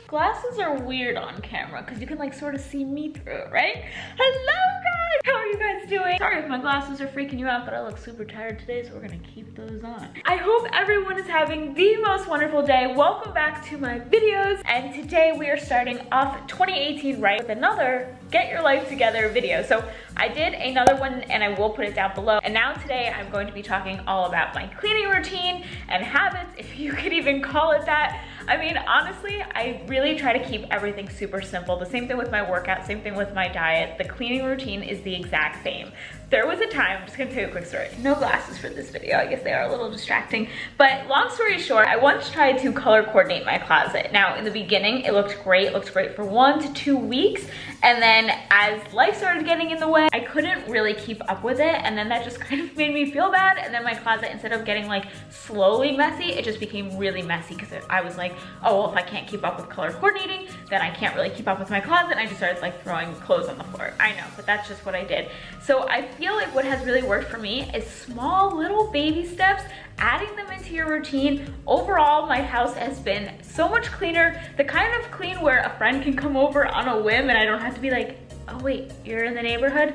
Glasses are weird on camera because you can like sort of see me through it, right? Hello guys! How are you guys doing? Sorry if my glasses are freaking you out, but I look super tired today, so we're gonna keep those on. I hope everyone is having the most wonderful day. Welcome back to my videos, and today we are starting off 2018 right with another Get Your Life Together video. So I did another one and I will put it down below. And now today I'm going to be talking all about my cleaning routine and habits, if you could even call it that. I mean, honestly, I really try to keep everything super simple. The same thing with my workout, same thing with my diet. The cleaning routine is the exact same. There was a time, I'm just gonna tell you a quick story. No glasses for this video, I guess they are a little distracting. But long story short, I once tried to color coordinate my closet. Now, in the beginning, it looked great for 1 to 2 weeks. And then as life started getting in the way, I couldn't really keep up with it. And then that just kind of made me feel bad. And then my closet, instead of getting like slowly messy, it just became really messy because I was like, oh, well, if I can't keep up with color coordinating, then I can't really keep up with my closet. And I just started like throwing clothes on the floor. I know, but that's just what I did. So I feel like what has really worked for me is small little baby steps, adding them into your routine. Overall, my house has been so much cleaner. The kind of clean where a friend can come over on a whim and I don't have to be like, oh wait, you're in the neighborhood?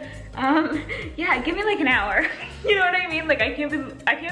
Yeah, give me like an hour. You know what I mean? Like I can't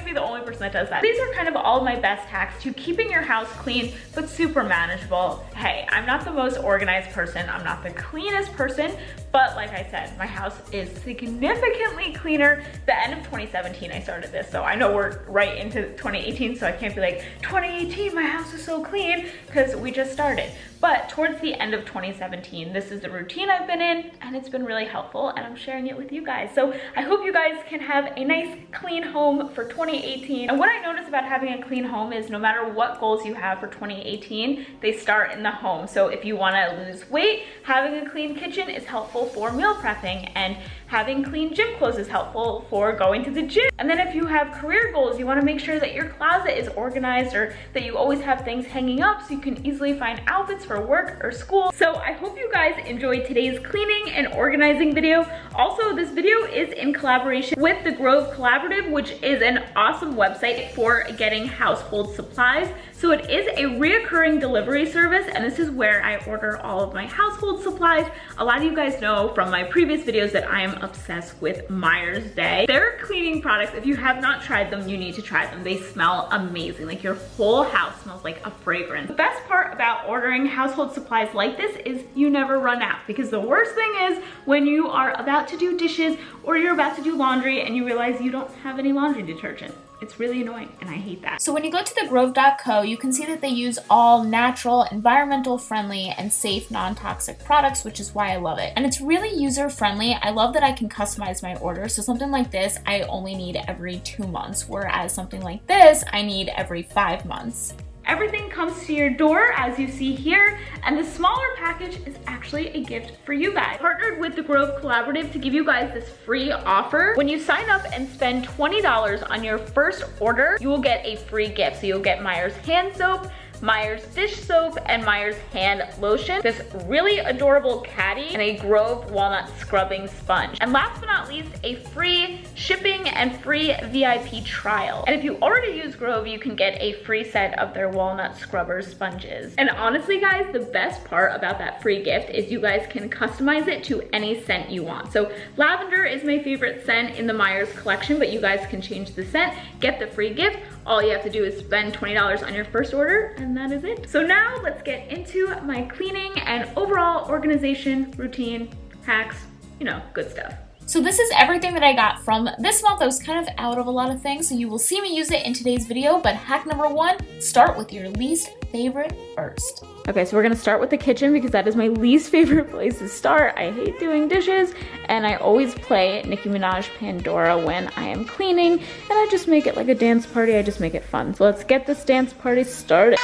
be the only person that does that. These are kind of all of my best hacks to keeping your house clean, but super manageable. Hey, I'm not the most organized person. I'm not the cleanest person, but like I said, my house is significantly cleaner. The end of 2017, I started this, so I know we're right into 2018, so I can't be like, 2018, my house is so clean, because we just started. But towards the end of 2017, this is the routine I've been in, and it's been really helpful, and I'm sharing it with you guys. So I hope you guys can have a nice clean home for 2018. And what I noticed about having a clean home is no matter what goals you have for 2018, they start in the home. So if you want to lose weight, having a clean kitchen is helpful for meal prepping, and having clean gym clothes is helpful for going to the gym. And then if you have career goals, you want to make sure that your closet is organized or that you always have things hanging up so you can easily find outfits for work or school. So I hope you guys enjoyed today's cleaning and organizing video. Also, this video is in collaboration with the Grove Collaborative, which is an awesome website for getting household supplies. So it is a reoccurring delivery service, and this is where I order all of my household supplies. A lot of you guys know from my previous videos that I am obsessed with Myers Day. Their cleaning products, if you have not tried them, you need to try them. They smell amazing. Like your whole house smells like a fragrance. The best part about ordering household supplies like this is you never run out, because the worst thing is when you are about to do dishes or you're about to do laundry and you realize you don't have any laundry detergent. It's really annoying and I hate that. So when you go to thegrove.co, you can see that they use all natural, environmental friendly, and safe non-toxic products, which is why I love it. And it's really user friendly. I love that I can customize my order. So something like this, I only need every 2 months, whereas something like this, I need every 5 months. Everything comes to your door, as you see here, and the smaller package is actually a gift for you guys. Partnered with the Grove Collaborative to give you guys this free offer. When you sign up and spend $20 on your first order, you will get a free gift. So you'll get Myers hand soap, Myers dish soap, and Myers hand lotion, this really adorable caddy, and a Grove walnut scrubbing sponge. And last but not least, a free shipping and free VIP trial. And if you already use Grove, you can get a free set of their walnut scrubber sponges. And honestly, guys, the best part about that free gift is you guys can customize it to any scent you want. So lavender is my favorite scent in the Myers collection, but you guys can change the scent, get the free gift. All you have to do is spend $20 on your first order, and that is it. So now let's get into my cleaning and overall organization, routine, hacks, you know, good stuff. So this is everything that I got from this month. I was kind of out of a lot of things, so you will see me use it in today's video, but hack number 1, start with your least favorite first. Okay, so we're gonna start with the kitchen because that is my least favorite place to start. I hate doing dishes, and I always play Nicki Minaj Pandora when I am cleaning, and I just make it like a dance party. I just make it fun. So let's get this dance party started.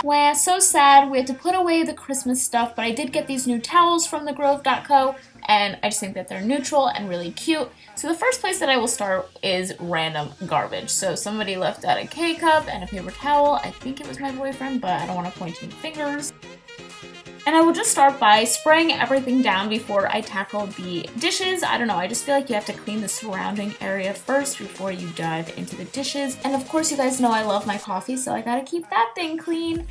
Wow, so sad. We had to put away the Christmas stuff, but I did get these new towels from thegrove.co, and I just think that they're neutral and really cute. So the first place that I will start is random garbage. So somebody left out a K-cup and a paper towel. I think it was my boyfriend, but I don't want to point any fingers. And I will just start by spraying everything down before I tackle the dishes. I don't know, I just feel like you have to clean the surrounding area first before you dive into the dishes. And of course, you guys know I love my coffee, so I gotta keep that thing clean.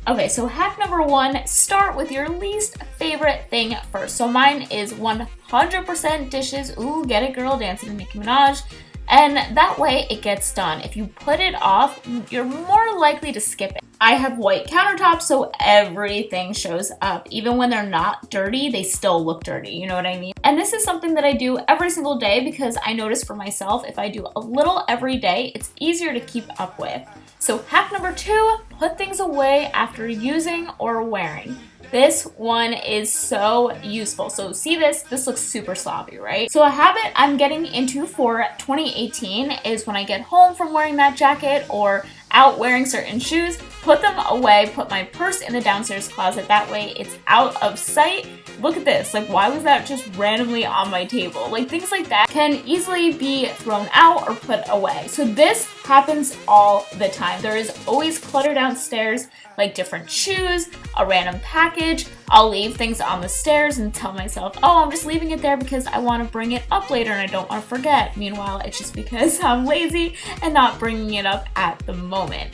Okay, so hack number 1, start with your least favorite thing first. So mine is 100% dishes. Ooh, get it girl, dancing to Nicki Minaj. And that way it gets done. If you put it off, you're more likely to skip it. I have white countertops, so everything shows up. Even when they're not dirty, they still look dirty, you know what I mean? And this is something that I do every single day because I notice for myself, if I do a little every day, it's easier to keep up with. So hack number 2, put things away after using or wearing. This one is so useful. So see this looks super sloppy, right? So a habit I'm getting into for 2018 is when I get home from wearing that jacket or out wearing certain shoes, put them away, put my purse in the downstairs closet. That way it's out of sight. Look at this, like why was that just randomly on my table? Like things like that can easily be thrown out or put away. So this happens all the time. There is always clutter downstairs, like different shoes, a random package. I'll leave things on the stairs and tell myself, oh, I'm just leaving it there because I want to bring it up later and I don't want to forget. Meanwhile, it's just because I'm lazy and not bringing it up at the moment.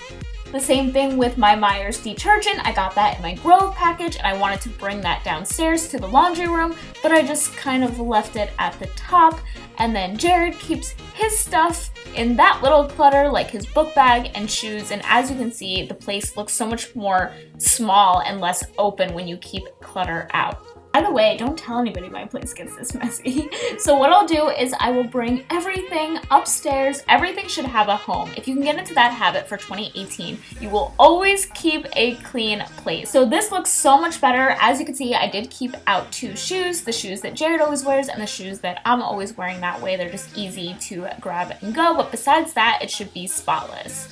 The same thing with my Myers detergent. I got that in my Grove package and I wanted to bring that downstairs to the laundry room, but I just kind of left it at the top. And then Jared keeps his stuff in that little clutter, like his book bag and shoes. And as you can see, the place looks so much more small and less open when you keep clutter out. By the way, don't tell anybody my place gets this messy. So what I'll do is I will bring everything upstairs. Everything should have a home. If you can get into that habit for 2018, you will always keep a clean place. So this looks so much better. As you can see, I did keep out 2 shoes, the shoes that Jared always wears and the shoes that I'm always wearing. That way they're just easy to grab and go. But besides that, it should be spotless.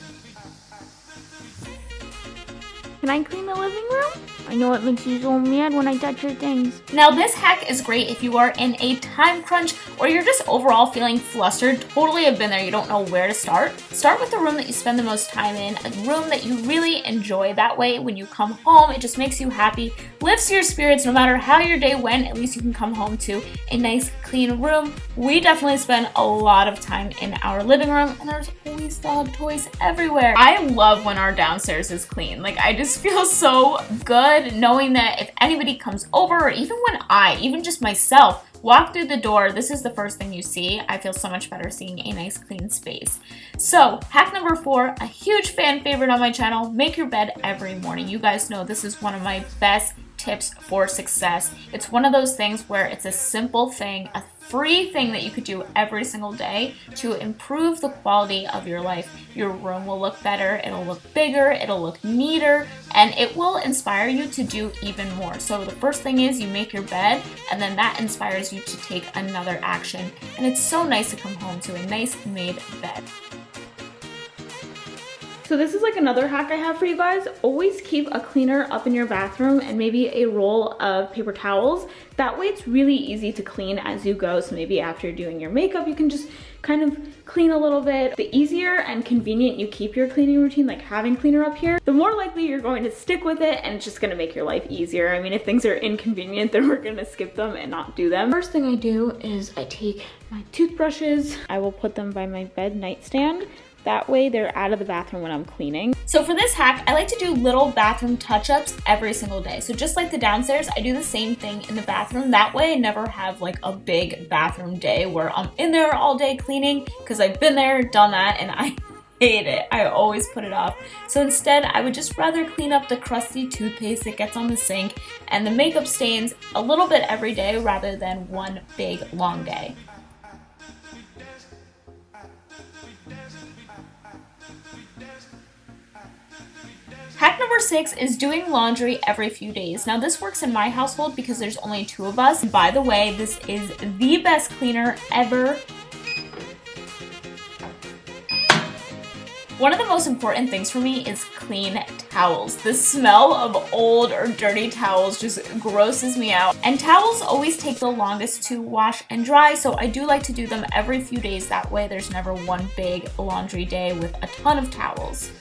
Can I clean the living room? I know it makes you so mad when I touch your things. Now this hack is great if you are in a time crunch or you're just overall feeling flustered. Totally have been there, you don't know where to start. Start with the room that you spend the most time in, a room that you really enjoy. That way when you come home, it just makes you happy, lifts your spirits no matter how your day went. At least you can come home to a nice clean room. We definitely spend a lot of time in our living room and there's always dog toys everywhere. I love when our downstairs is clean. Like I just feel so good knowing that if anybody comes over or even when even just myself, walk through the door, this is the first thing you see. I feel so much better seeing a nice clean space. So hack number 4, a huge fan favorite on my channel, make your bed every morning. You guys know this is one of my best tips for success. It's one of those things where it's a simple thing, a free thing that you could do every single day to improve the quality of your life. Your room will look better, it'll look bigger, it'll look neater, and it will inspire you to do even more. So the first thing is you make your bed, and then that inspires you to take another action. And it's so nice to come home to a nice made bed. So this is like another hack I have for you guys. Always keep a cleaner up in your bathroom and maybe a roll of paper towels. That way it's really easy to clean as you go. So maybe after doing your makeup, you can just kind of clean a little bit. The easier and convenient you keep your cleaning routine, like having cleaner up here, the more likely you're going to stick with it and it's just gonna make your life easier. I mean, if things are inconvenient, then we're gonna skip them and not do them. First thing I do is I take my toothbrushes. I will put them by my bed nightstand. That way they're out of the bathroom when I'm cleaning. So for this hack, I like to do little bathroom touch-ups every single day. So just like the downstairs, I do the same thing in the bathroom. That way I never have like a big bathroom day where I'm in there all day cleaning, because I've been there, done that, and I hate it. I always put it off. So instead, I would just rather clean up the crusty toothpaste that gets on the sink and the makeup stains a little bit every day rather than one big long day. Hack number 6 is doing laundry every few days. Now this works in my household because there's only 2 of us. And by the way, this is the best cleaner ever. One of the most important things for me is clean towels. The smell of old or dirty towels just grosses me out. And towels always take the longest to wash and dry, so I do like to do them every few days. That way there's never one big laundry day with a ton of towels.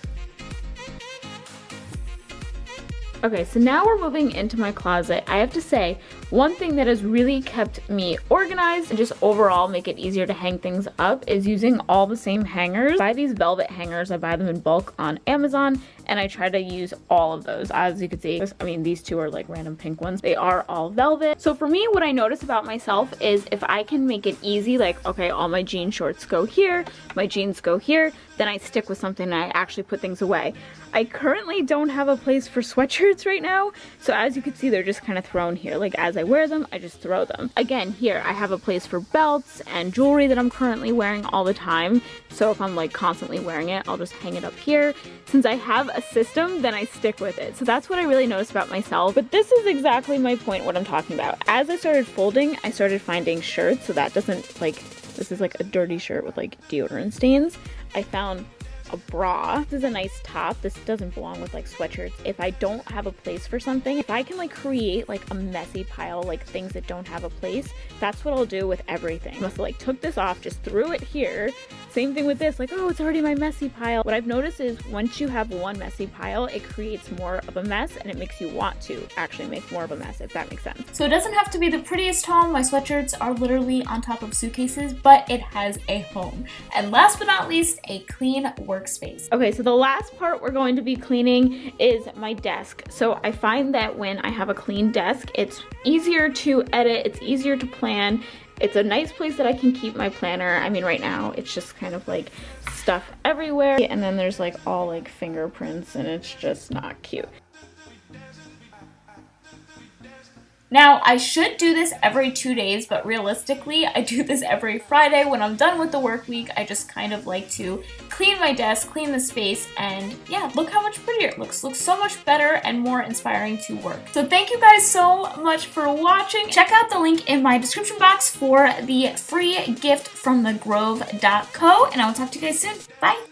Okay, so now we're moving into my closet. I have to say, one thing that has really kept me organized and just overall make it easier to hang things up is using all the same hangers. I buy these velvet hangers, I buy them in bulk on Amazon, and I try to use all of those. As you can see, I mean, these two are like random pink ones. They are all velvet. So for me, what I notice about myself is if I can make it easy, like, okay, all my jean shorts go here, my jeans go here, then I stick with something and I actually put things away. I currently don't have a place for sweatshirts right now, so as you can see, they're just kind of thrown here. Like, as I wear them, I just throw them. Again, here, I have a place for belts and jewelry that I'm currently wearing all the time, so if I'm like constantly wearing it, I'll just hang it up here. Since I have a system, then I stick with it. So that's what I really noticed about myself, but this is exactly my point, what I'm talking about. As I started folding, I started finding shirts, so that doesn't, like, this is like a dirty shirt with like deodorant stains. I found a bra. This is a nice top. This doesn't belong with like sweatshirts. If I don't have a place for something, if I can like create like a messy pile, like things that don't have a place, that's what I'll do with everything. I must have like took this off, just threw it here. Same thing with this, like, oh, it's already my messy pile. What I've noticed is once you have one messy pile, it creates more of a mess and it makes you want to actually make more of a mess, if that makes sense. So it doesn't have to be the prettiest home. My sweatshirts are literally on top of suitcases, but it has a home. And last but not least, a clean workspace. Okay, so the last part we're going to be cleaning is my desk. So I find that when I have a clean desk, it's easier to edit, it's easier to plan. It's a nice place that I can keep my planner. I mean, right now it's just kind of like stuff everywhere, and then there's like all like fingerprints, and it's just not cute. Now, I should do this every 2 days, but realistically, I do this every Friday. When I'm done with the work week, I just kind of like to clean my desk, clean the space, and yeah, look how much prettier it looks. Looks so much better and more inspiring to work. So thank you guys so much for watching. Check out the link in my description box for the free gift from thegrove.co, and I will talk to you guys soon. Bye!